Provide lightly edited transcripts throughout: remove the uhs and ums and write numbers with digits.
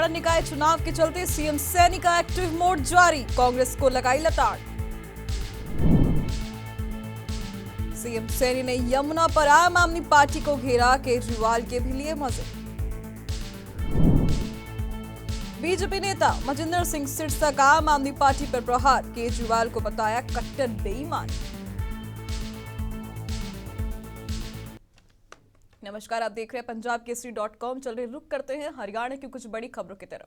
हरियाणा निकाय चुनाव के चलते सीएम सैनी का एक्टिव मोड जारी, कांग्रेस को लगाई लताड़। सीएम सैनी ने यमुना पर आम आदमी पार्टी को घेरा, केजरीवाल के भी लिए मजे। बीजेपी नेता मजिंदर सिंह सिरसा का आम आदमी पार्टी पर प्रहार, केजरीवाल को बताया कट्टर बेईमान। नमस्कार, आप देख रहे हैं punjabkesari.com। चल रहे रुक करते हैं हरियाणा की कुछ बड़ी खबरों की तरफ।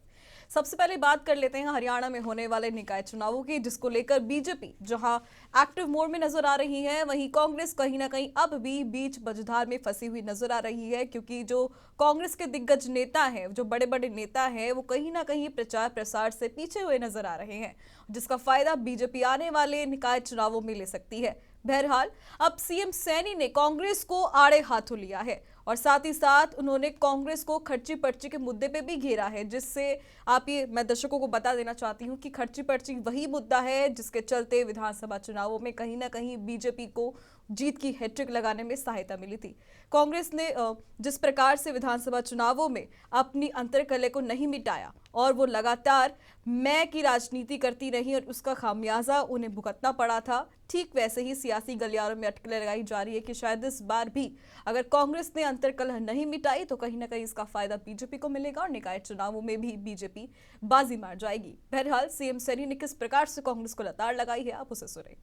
सबसे पहले बात कर लेते हैं हरियाणा में होने वाले निकाय चुनावों की, जिसको लेकर बीजेपी जहां एक्टिव मोड में नजर आ रही है, वहीं कांग्रेस कहीं ना कहीं अब भी बीच मझधार में फंसी हुई नजर आ रही है, क्योंकि जो कांग्रेस के दिग्गज नेता हैं, जो बड़े बड़े नेता हैं, वो कहीं ना कहीं प्रचार प्रसार से पीछे हुए नजर आ रहे हैं, जिसका फायदा बीजेपी आने वाले निकाय चुनावों में ले सकती है। बहरहाल अब सीएम सैनी ने कांग्रेस को आड़े हाथों लिया है और साथ ही साथ उन्होंने कांग्रेस को खर्ची पर्ची के मुद्दे पे भी घेरा है, जिससे मैं दर्शकों को बता देना चाहती हूं कि खर्ची पर्ची वही मुद्दा है जिसके चलते विधानसभा चुनावों में कहीं ना कहीं बीजेपी को जीत की हैट्रिक लगाने में सहायता मिली थी। कांग्रेस ने जिस प्रकार से विधानसभा चुनावों में अपनी अंतर्कलह को नहीं मिटाया और वो लगातार मैं की राजनीति करती रही और उसका खामियाजा उन्हें भुगतना पड़ा था, ठीक वैसे ही सियासी गलियारों में अटकलें लगाई जा रही है कि शायद इस बार भी अगर कांग्रेस ने अंतर्कलह नहीं मिटाई तो कहीं ना कहीं इसका फायदा बीजेपी को मिलेगा और निकाय चुनावों में भी बीजेपी बाजी मार जाएगी। बहरहाल सीएम सैनी ने किस प्रकार से कांग्रेस को लताड़ लगाई है, आप उसे सुने।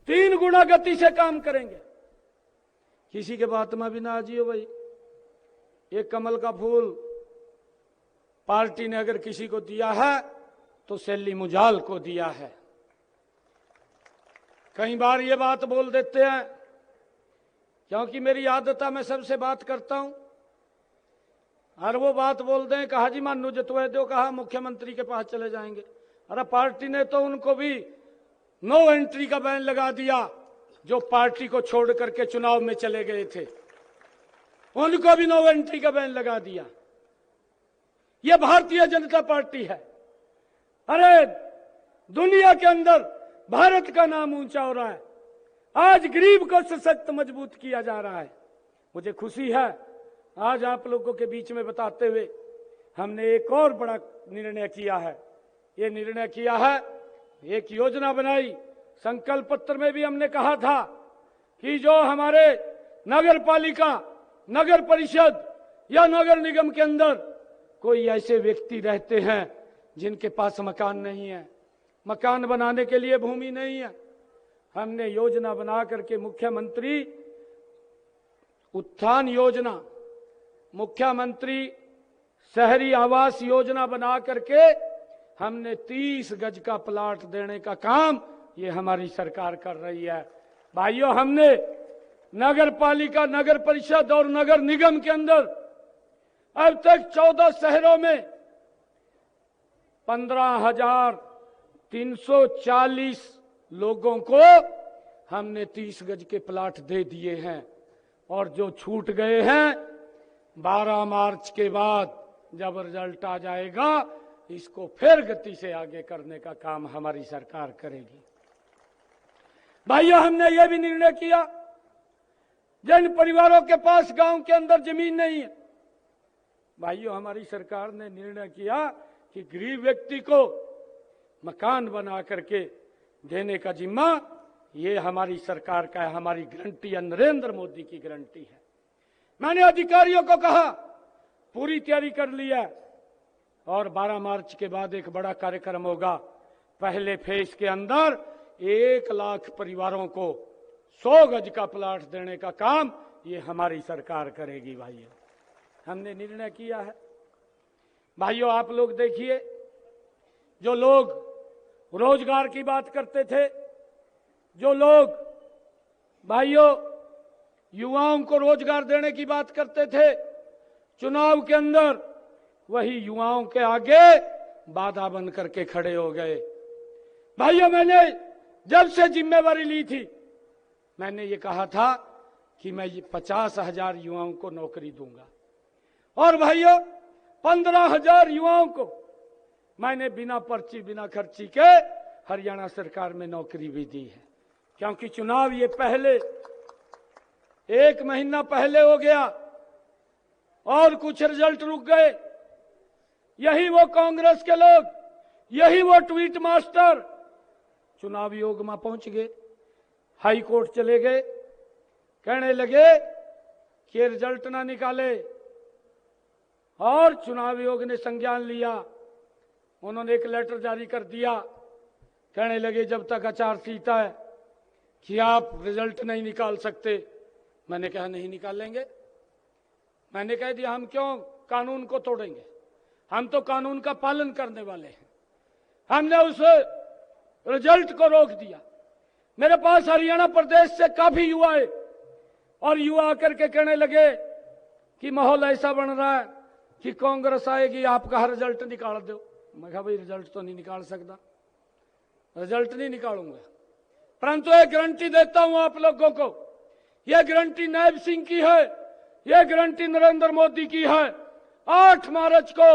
3 गुना गति से काम करेंगे, किसी के बात में भी ना आजियो भाई। एक कमल का फूल पार्टी ने अगर किसी को दिया है तो सैली मुजाल को दिया है। कई बार ये बात बोल देते हैं, क्योंकि मेरी आदत है, मैं सबसे बात करता हूं, हर वो बात बोल दें कहा जी मानू जतवा दो, कहा मुख्यमंत्री के पास चले जाएंगे। अरे पार्टी ने तो उनको भी नो एंट्री का बैन लगा दिया, जो पार्टी को छोड़ करके चुनाव में चले गए थे, उनको भी नो एंट्री का बैन लगा दिया। यह भारतीय जनता पार्टी है। अरे दुनिया के अंदर भारत का नाम ऊंचा हो रहा है, आज गरीब को सशक्त मजबूत किया जा रहा है। मुझे खुशी है आज आप लोगों के बीच में बताते हुए हमने एक और बड़ा निर्णय किया है। ये निर्णय किया है, एक योजना बनाई, संकल्प पत्र में भी हमने कहा था कि जो हमारे नगर पालिका, नगर परिषद या नगर निगम के अंदर कोई ऐसे व्यक्ति रहते हैं जिनके पास मकान नहीं है, मकान बनाने के लिए भूमि नहीं है, हमने योजना बना करके मुख्यमंत्री उत्थान योजना, मुख्यमंत्री शहरी आवास योजना बना करके हमने 30 गज का प्लाट देने का काम ये हमारी सरकार कर रही है। भाइयों, हमने नगर पालिका, नगर परिषद और नगर निगम के अंदर अब तक 14 शहरों में 15,340 लोगों को हमने 30 गज के प्लाट दे दिए हैं, और जो छूट गए हैं 12 मार्च के बाद जब रिजल्ट आ जाएगा इसको फिर गति से आगे करने का काम हमारी सरकार करेगी। भाइयों, हमने यह भी निर्णय किया, जिन परिवारों के पास गांव के अंदर जमीन नहीं है, भाइयों हमारी सरकार ने निर्णय किया कि गरीब व्यक्ति को मकान बना करके देने का जिम्मा ये हमारी सरकार का है, हमारी गारंटी है, नरेंद्र मोदी की गारंटी है। मैंने अधिकारियों को कहा पूरी तैयारी कर लिया और 12 मार्च के बाद एक बड़ा कार्यक्रम होगा। पहले फेज के अंदर 1 लाख परिवारों को 100 गज का प्लाट देने का काम ये हमारी सरकार करेगी। भाइयों, हमने निर्णय किया है। भाइयों, आप लोग देखिए, जो लोग रोजगार की बात करते थे, जो लोग भाइयों युवाओं को रोजगार देने की बात करते थे, चुनाव के अंदर वही युवाओं के आगे बाधा बन करके खड़े हो गए। भाइयों, मैंने जब से जिम्मेवारी ली थी, मैंने ये कहा था कि मैं 50,000 युवाओं को नौकरी दूंगा, और भाइयों 15,000 युवाओं को मैंने बिना पर्ची, बिना खर्ची के हरियाणा सरकार में नौकरी भी दी है। क्योंकि चुनाव ये पहले 1 महीना पहले हो गया और कुछ रिजल्ट रुक गए, यही वो कांग्रेस के लोग, यही वो ट्वीट मास्टर चुनाव योग में पहुंच गए, हाई कोर्ट चले गए, कहने लगे कि रिजल्ट ना निकाले, और चुनाव आयोग ने संज्ञान लिया। उन्होंने एक लेटर जारी कर दिया, कहने लगे जब तक आचार संहिता है कि आप रिजल्ट नहीं निकाल सकते। मैंने कहा नहीं निकालेंगे। मैंने कह दिया हम क्यों कानून को तोड़ेंगे, हम तो कानून का पालन करने वाले हैं। हमने उस रिजल्ट को रोक दिया। मेरे पास हरियाणा प्रदेश से काफी युवा है, और युवा आकर के कहने लगे कि माहौल ऐसा बन रहा है कि कांग्रेस आएगी, आपका रिजल्ट निकाल दो। मैं कहा भाई रिजल्ट तो नहीं निकाल सकता, रिजल्ट नहीं निकालूंगा, परंतु एक गारंटी देता हूं आप लोगों को, यह गारंटी नायब सिंह की है, यह गारंटी नरेंद्र मोदी की है। 8 मार्च को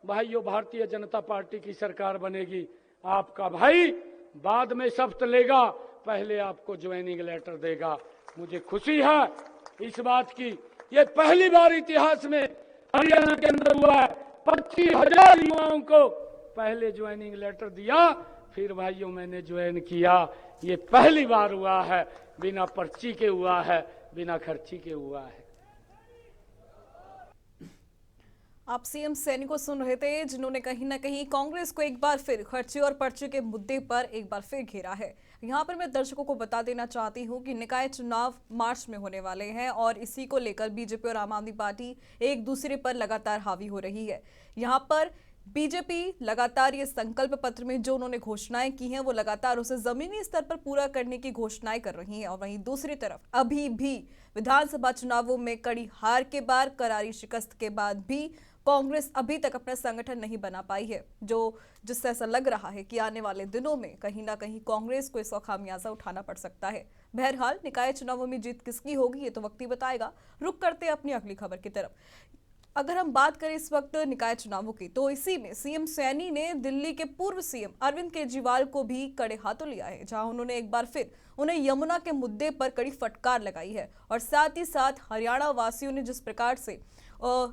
भाइयों भारतीय जनता पार्टी की सरकार बनेगी। आपका भाई बाद में शपथ लेगा, पहले आपको ज्वाइनिंग लेटर देगा। मुझे खुशी है इस बात की, ये पहली बार इतिहास में हरियाणा के अंदर हुआ है। 25,000 युवाओं को पहले ज्वाइनिंग लेटर दिया, फिर भाइयों मैंने ज्वाइन किया। ये पहली बार हुआ है, बिना पर्ची के हुआ है, बिना खर्ची के हुआ है। आप सीएम सैनी को सुन रहे थे, जिन्होंने कहीं ना कहीं कांग्रेस को एक बार फिर खर्चे और पर्चे के मुद्दे पर एक बार फिर घेरा है। यहाँ पर मैं दर्शकों को बता देना चाहती हूँ कि निकाय चुनाव मार्च में होने वाले हैं, और इसी को लेकर बीजेपी और आम आदमी पार्टी एक दूसरे पर लगातार हावी हो रही है। यहाँ पर बीजेपी लगातार ये संकल्प पत्र में जो उन्होंने घोषणाएं की हैं, वो लगातार उसे जमीनी स्तर पर पूरा करने की घोषणाएं कर रही हैं। और वहीं दूसरी तरफ अभी भी विधानसभा चुनावों में कड़ी हार के बाद, करारी शिकस्त के बाद भी कांग्रेस अभी तक अपना संगठन नहीं बना पाई है, जिससे ऐसा लग रहा है कि आने वाले दिनों में कहीं ना कहीं कांग्रेस को इसका खामियाजा उठाना पड़ सकता है। बहरहाल निकाय चुनावों में जीत किसकी होगी ये तो वक्त ही बताएगा। रुक करते हैं अपनी अगली खबर की तरफ। अगर हम बात करें इस वक्त निकाय चुनावों की, तो इसी में सीएम सैनी ने दिल्ली के पूर्व सीएम अरविंद केजरीवाल को भी कड़े हाथों लिया है, जहां उन्होंने एक बार फिर उन्हें यमुना के मुद्दे पर कड़ी फटकार लगाई है। और साथ ही साथ हरियाणा वासियों ने जिस प्रकार से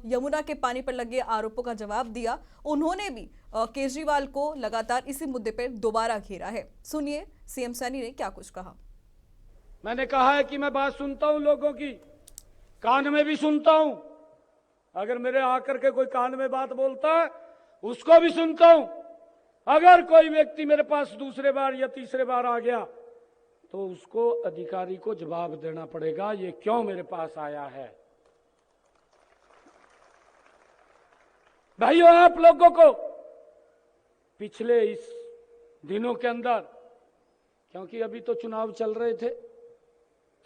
यमुना के पानी पर लगे आरोपों का जवाब दिया, उन्होंने भी केजरीवाल को लगातार इसी मुद्दे पर दोबारा घेरा है। सुनिए सीएम सैनी ने क्या कुछ कहा। मैंने कहा है कि मैं बात सुनता हूं, लोगों की कान में भी सुनता हूं। अगर मेरे आकर के कोई कान में बात बोलता है उसको भी सुनता हूं। अगर कोई व्यक्ति मेरे पास दूसरे बार या तीसरे बार आ गया तो उसको अधिकारी को जवाब देना पड़ेगा, ये क्यों मेरे पास आया है। भाइयों आप लोगों को पिछले इस दिनों के अंदर, क्योंकि अभी तो चुनाव चल रहे थे,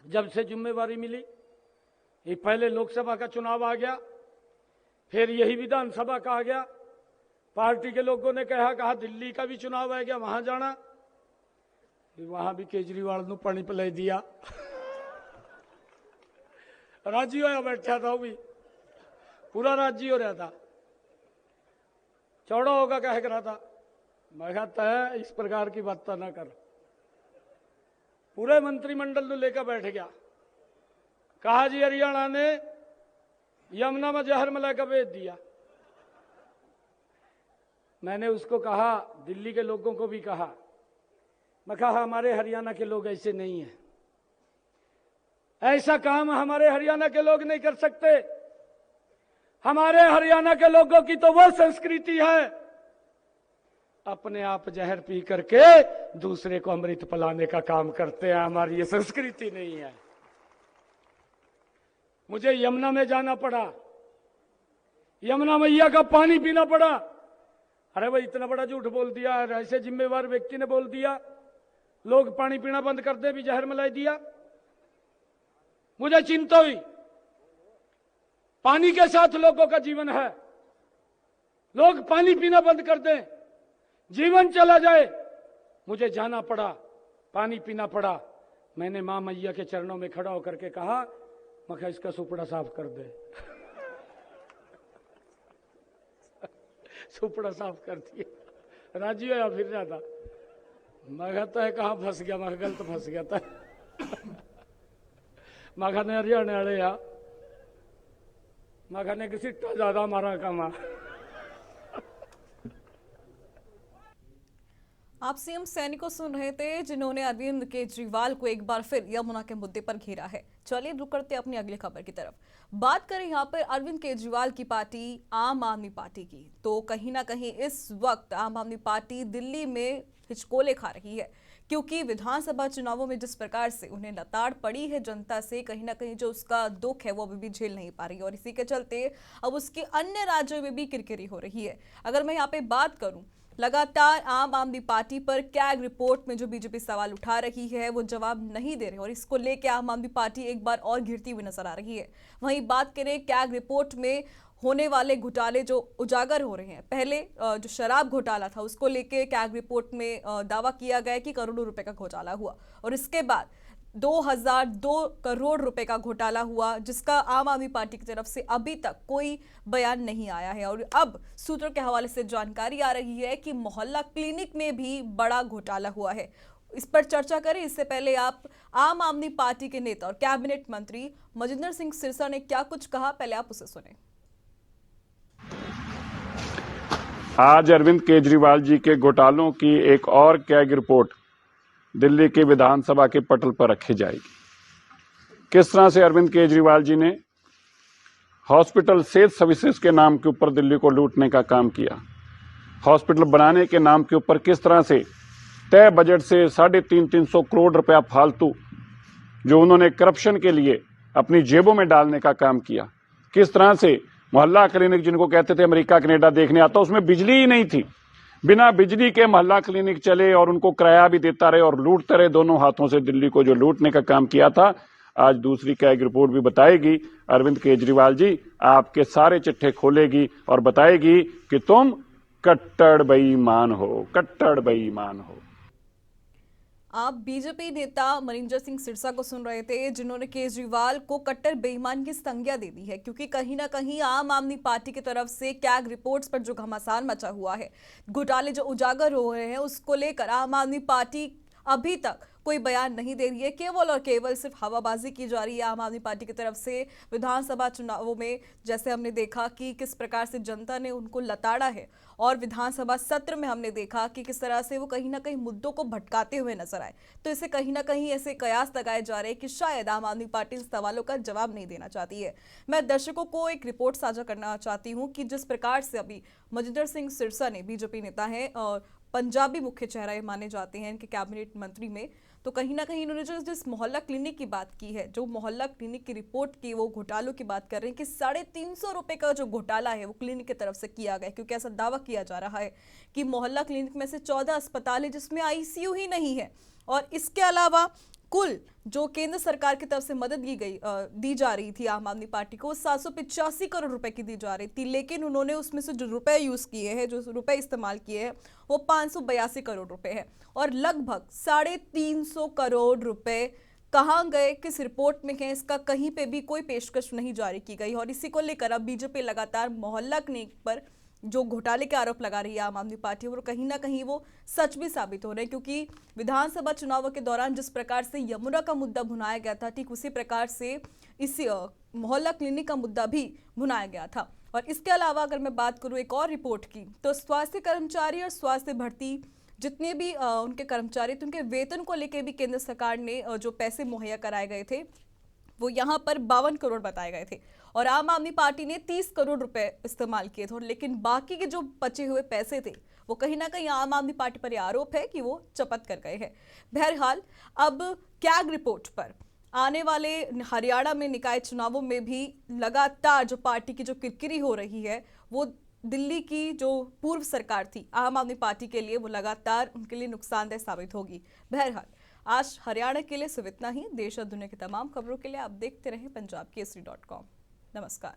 जब से जिम्मेवारी मिली, ये पहले लोकसभा का चुनाव आ गया, फिर यही विधानसभा का आ गया। पार्टी के लोगों ने कहा दिल्ली का भी चुनाव आ गया, वहां जाना, वहां भी केजरीवाल ने पानी पिलाई दिया। राजी होया बैठा था, वो भी पूरा राजी हो रहा था, चौड़ा होगा कह रहा था। मैं कहता है इस प्रकार की बात ना कर। पूरे मंत्रिमंडल ने लेकर बैठ गया, कहा जी हरियाणा ने यमुना में जहर मिलाकर बेच दिया। मैंने उसको कहा, दिल्ली के लोगों को भी कहा, मैं कहा हमारे हरियाणा के लोग ऐसे नहीं हैं, ऐसा काम हमारे हरियाणा के लोग नहीं कर सकते। हमारे हरियाणा के लोगों की तो वो संस्कृति है, अपने आप जहर पी करके दूसरे को अमृत पिलाने का काम करते हैं। हमारी ये संस्कृति नहीं है। मुझे यमुना में जाना पड़ा, यमुना मैया का पानी पीना पड़ा। अरे भाई इतना बड़ा झूठ बोल दिया, ऐसे जिम्मेवार व्यक्ति ने बोल दिया, लोग पानी पीना बंद कर दे, भी जहर मिला दिया। मुझे चिंता हुई, पानी के साथ लोगों का जीवन है, लोग पानी पीना बंद कर दें, जीवन चला जाए। मुझे जाना पड़ा, पानी पीना पड़ा। मैंने मां मैया के चरणों में खड़ा होकर के कहा, मैं कहा इसका सुपड़ा साफ कर दे। सुपड़ा साफ कर दिया, राजी होया फिर जाता। मैं कहता है कहाँ फंस गया, मैं गलत फंस गया था। मैं कहने हरियाणा वाले या मैं कहने किसी ज्यादा मारा कमा। आप सीएम सैनी को सुन रहे थे, जिन्होंने अरविंद केजरीवाल को एक बार फिर यमुना के मुद्दे पर घेरा है। चलिए रुक करते अपनी अगली खबर की तरफ। बात करें यहाँ पर अरविंद केजरीवाल की पार्टी आम आदमी पार्टी की, तो कहीं ना कहीं इस वक्त आम आदमी पार्टी दिल्ली में हिचकोले खा रही है, क्योंकि विधानसभा चुनावों में जिस प्रकार से उन्हें लताड़ पड़ी है जनता से, कहीं ना कहीं जो उसका दुख है वो अभी भी झेल नहीं पा रही है, और इसी के चलते अब उसके अन्य राज्यों में भी किरकिरी हो रही है। अगर मैं यहाँ पे बात करूं, लगातार आम आदमी पार्टी पर कैग रिपोर्ट में जो बीजेपी सवाल उठा रही है वो जवाब नहीं दे रहे, और इसको लेकर आम आदमी पार्टी एक बार और घिरती हुई नजर आ रही है। वहीं बात करें कैग रिपोर्ट में होने वाले घोटाले जो उजागर हो रहे हैं, पहले जो शराब घोटाला था उसको लेके कैग रिपोर्ट में दावा किया गया कि करोड़ों रुपए का घोटाला हुआ, और इसके बाद 2002 करोड़ रुपए का घोटाला हुआ, जिसका आम आदमी पार्टी की तरफ से अभी तक कोई बयान नहीं आया है। और अब सूत्रों के हवाले से जानकारी आ रही है कि मोहल्ला क्लिनिक में भी बड़ा घोटाला हुआ है। इस पर चर्चा करें इससे पहले आप आम आदमी पार्टी के नेता और कैबिनेट मंत्री मजिंदर सिंह सिरसा ने क्या कुछ कहा, पहले आप उसे सुने। आज अरविंद केजरीवाल जी के घोटालों की एक और कैग रिपोर्ट दिल्ली के विधानसभा के पटल पर रखी जाएगी। किस तरह से अरविंद केजरीवाल जी ने हॉस्पिटल सेहत सर्विसेज के नाम के ऊपर दिल्ली को लूटने का काम किया, हॉस्पिटल बनाने के नाम के ऊपर किस तरह से तय बजट से 350 करोड़ रुपया फालतू जो उन्होंने करप्शन के लिए अपनी जेबों में डालने का काम किया, किस तरह से मोहल्ला क्लिनिक जिनको कहते थे अमेरिका कनाडा देखने आता, उसमें बिजली ही नहीं थी, बिना बिजली के मोहल्ला क्लिनिक चले और उनको किराया भी देता रहे और लूटते रहे दोनों हाथों से दिल्ली को जो लूटने का काम किया था। आज दूसरी कैग रिपोर्ट भी बताएगी अरविंद केजरीवाल जी आपके सारे चिट्ठे खोलेगी और बताएगी कि तुम कट्टर बेईमान हो, कट्टर बेईमान हो। आप बीजेपी नेता मनिंदर सिंह सिरसा को सुन रहे थे, जिन्होंने केजरीवाल को कट्टर बेईमान की संज्ञा दे दी है, क्योंकि कहीं ना कहीं आम आदमी पार्टी की तरफ से कैग रिपोर्ट्स पर जो घमासान मचा हुआ है, घोटाले जो उजागर हो रहे हैं, उसको लेकर आम आदमी पार्टी अभी तक कोई बयान नहीं दे रही है। केवल और केवल सिर्फ हवाबाजी की जा रही है आम आदमी पार्टी की तरफ से। विधानसभा चुनावों में जैसे हमने देखा कि किस प्रकार से जनता ने उनको लताड़ा है, और विधानसभा सत्र में हमने देखा कि किस तरह से वो कहीं ना कहीं मुद्दों को भटकाते हुए नजर आए। तो इसे कहीं ना कहीं ऐसे कयास लगाए जा रहे हैं कि शायद आम आदमी पार्टी इन सवालों का जवाब नहीं देना चाहती है। मैं दर्शकों को एक रिपोर्ट साझा करना चाहती हूँ कि जिस प्रकार से अभी मजिंदर सिंह सिरसा ने, बीजेपी नेता हैं और पंजाबी मुख्य चेहरा माने जाते हैं इनके कैबिनेट मंत्री में, तो कहीं ना कहीं इन्होंने जो जिस मोहल्ला क्लिनिक की बात की है, जो मोहल्ला क्लिनिक की रिपोर्ट की वो घोटालों की बात कर रहे हैं कि 350 रुपए का जो घोटाला है वो क्लिनिक की तरफ से किया गया, क्योंकि ऐसा दावा किया जा रहा है कि मोहल्ला क्लिनिक में से 14 अस्पताल है जिसमें आईसीयू ही नहीं है, और इसके अलावा कुल जो केंद्र सरकार की तरफ से मदद दी जा रही थी आम आदमी पार्टी को, 785 करोड़ रुपए की दी जा रही थी, लेकिन उन्होंने उसमें से जो रुपए यूज किए हैं, जो रुपए इस्तेमाल किए हैं, वो 582 करोड़ रुपए है, और लगभग 350 करोड़ रुपए कहाँ गए, किस रिपोर्ट में है, इसका कहीं पे भी कोई पेशकश नहीं जारी की गई। और इसी को लेकर अब बीजेपी लगातार मोहल्ला क्लिनिक पर जो घोटाले के आरोप लगा रही है आम आदमी पार्टी, और कहीं ना कहीं वो सच भी साबित हो रहे हैं, क्योंकि विधानसभा चुनावों के दौरान जिस प्रकार से यमुना का मुद्दा भुनाया गया था, ठीक उसी प्रकार से इस मोहल्ला क्लिनिक का मुद्दा भी भुनाया गया था। और इसके अलावा अगर मैं बात करूं एक और रिपोर्ट की, तो स्वास्थ्य कर्मचारी और स्वास्थ्य भर्ती जितने भी उनके कर्मचारी थे, उनके वेतन को लेकर भी केंद्र सरकार ने जो पैसे मुहैया कराए गए थे वो यहाँ पर 52 करोड़ बताए गए थे, और आम आदमी पार्टी ने 30 करोड़ रुपए इस्तेमाल किए थे, लेकिन बाकी के जो बचे हुए पैसे थे वो कहीं ना कहीं आम आदमी पार्टी पर आरोप है कि वो चपत कर गए हैं। बहरहाल अब कैग रिपोर्ट पर आने वाले हरियाणा में निकाय चुनावों में भी लगातार जो पार्टी की जो किरकिरी हो रही है, वो दिल्ली की जो पूर्व सरकार थी आम आदमी पार्टी के लिए, वो लगातार उनके लिए नुकसानदेह साबित होगी। बहरहाल आज हरियाणा के लिए सिर्फ इतना ही। देश और दुनिया की तमाम खबरों के लिए आप देखते रहें पंजाब केसरी.com। नमस्कार।